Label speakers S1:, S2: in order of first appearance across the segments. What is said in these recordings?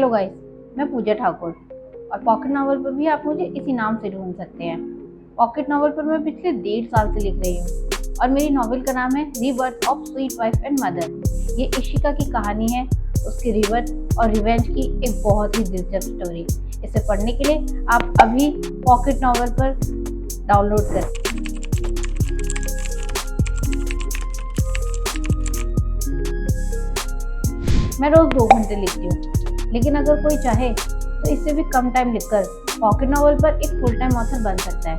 S1: Hello guys, मैं पूजा ठाकुर और pocket novel पर भी आप मुझे इसी नाम से ढूंढ सकते हैं। पॉकेट नॉवल पर मैं पिछले 1.5 साल से लिख रही हूँ और मेरी नॉवल का नाम है rebirth of sweet wife and mother. ये इशिका की कहानी है, उसकी रीबर्थ और रिवेंज की एक बहुत ही दिलचस्प स्टोरी। इसे पढ़ने के लिए आप अभी पॉकेट नॉवल पर डाउनलोड करें। मैं रोज 2 घंटे लिखती हूँ, लेकिन अगर कोई चाहे तो इससे भी कम टाइम लिखकर पॉकेट नॉवल पर एक फुल टाइम ऑथर बन सकता है।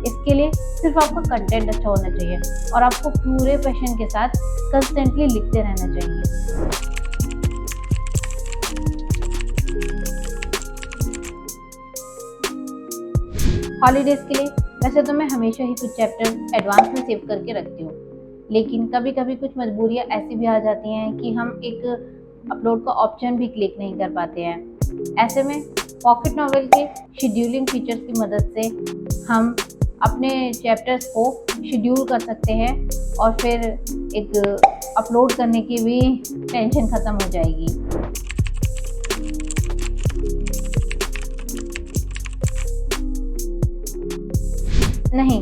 S1: इसके लिए सिर्फ आपका कंटेंट अच्छा होना चाहिए और आपको पूरे पैशन के साथ कंस्टेंटली लिखते रहना चाहिए। हॉलीडेज के लिए वैसे तो मैं हमेशा ही कुछ चैप्टर एडवांस में सेव करके रखती हूँ, लेकिन कभी कभी कुछ मजबूरियाँ ऐसी भी आ जाती हैं कि हम एक अपलोड का ऑप्शन भी क्लिक नहीं कर पाते हैं। ऐसे में पॉकेट नॉवेल के शेड्यूलिंग फीचर्स की मदद से हम अपने चैप्टर्स को शेड्यूल कर सकते हैं और फिर एक अपलोड करने की भी टेंशन ख़त्म हो जाएगी। नहीं,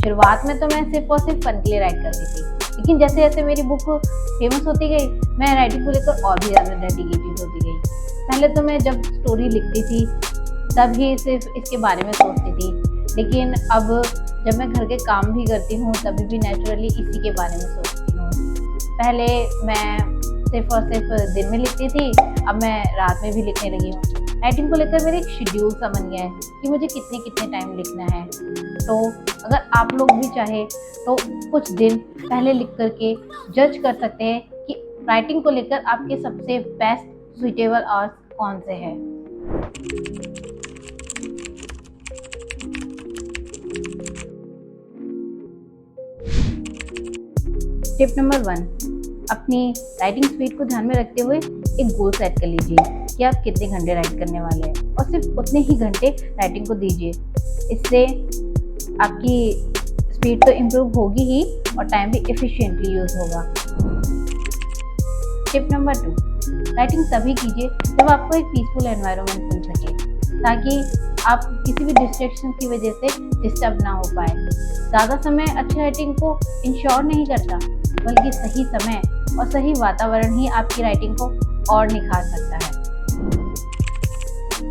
S1: शुरुआत में तो मैं सिर्फ और सिर्फ फन के लिए राइट करती थी, लेकिन जैसे जैसे मेरी बुक फेमस होती गई, मैं राइटिंग को लेकर और भी ज़्यादा डेडिकेटेड होती गई। पहले तो मैं जब स्टोरी लिखती थी तब ही सिर्फ इसके बारे में सोचती थी, लेकिन अब जब मैं घर के काम भी करती हूँ तभी भी नेचुरली इसी के बारे में सोचती हूँ। पहले मैं सिर्फ और सिर्फ दिन में लिखती थी, अब मैं रात में भी लिखने लगी हूँ। राइटिंग को लेकर मेरा एक शेड्यूल सा बन गया है कि मुझे कितने टाइम लिखना है। तो अगर आप लोग भी चाहे तो कुछ दिन पहले लिख करके जज कर सकते हैं कि राइटिंग को लेकर आपके सबसे बेस्ट सुइटेबल आवर्स कौन से हैं। टिप नंबर 1, अपनी राइटिंग स्पीड को ध्यान में रखते हुए एक गोल सेट कर लीजिए कि आप कितने घंटे राइट करने वाले हैं और सिर्फ उतने ही घंटे राइटिंग को दीजिए। इससे आपकी स्पीड तो इम्प्रूव होगी ही और टाइम भी एफिशिएंटली यूज़ होगा। टिप नंबर 2, राइटिंग तभी कीजिए जब आपको एक पीसफुल एनवायरनमेंट मिल सके, ताकि आप किसी भी डिस्ट्रैक्शन की वजह से डिस्टर्ब ना हो पाए। ज़्यादा समय अच्छी राइटिंग को इंश्योर नहीं करता, बल्कि सही समय और सही वातावरण ही आपकी राइटिंग को और निखार सकता है।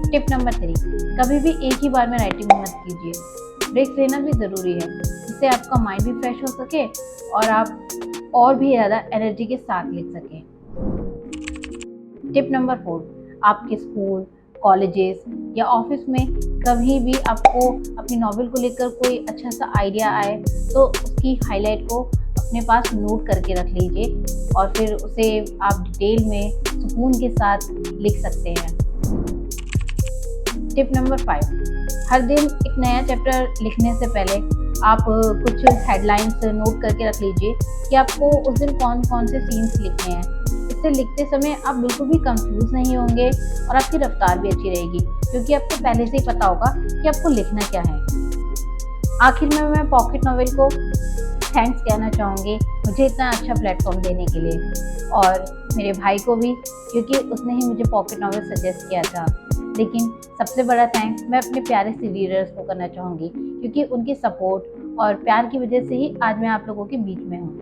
S1: टिप नंबर 3, कभी भी एक ही बार में राइटिंग मत कीजिए। ब्रेक लेना भी ज़रूरी है, जिससे आपका माइंड भी फ्रेश हो सके और आप और भी ज़्यादा एनर्जी के साथ लिख सकें। टिप नंबर 4, आपके स्कूल, कॉलेजेस या ऑफिस में कभी भी आपको अपनी नॉवेल को लेकर कोई अच्छा सा आइडिया आए तो उसकी हाईलाइट को अपने पास नोट करके रख लीजिए और फिर उसे आप डिटेल में सुकून के साथ लिख सकते हैं। टिप नंबर 5, हर दिन एक नया चैप्टर लिखने से पहले आप कुछ हेडलाइंस नोट करके रख लीजिए कि आपको उस दिन कौन कौन से सीन्स लिखने हैं। इससे लिखते समय आप बिल्कुल भी कंफ्यूज नहीं होंगे और आपकी रफ्तार भी अच्छी रहेगी, क्योंकि आपको पहले से ही पता होगा कि आपको लिखना क्या है। आखिर में मैं पॉकेट नॉवेल को थैंक्स कहना चाहूँगी मुझे इतना अच्छा प्लेटफॉर्म देने के लिए, और मेरे भाई को भी, क्योंकि उसने ही मुझे पॉकेट नॉवेल सजेस्ट किया था। लेकिन सबसे बड़ा थैंक्स मैं अपने प्यारे से रीडर्स को करना चाहूँगी, क्योंकि उनकी सपोर्ट और प्यार की वजह से ही आज मैं आप लोगों के बीच में हूँ।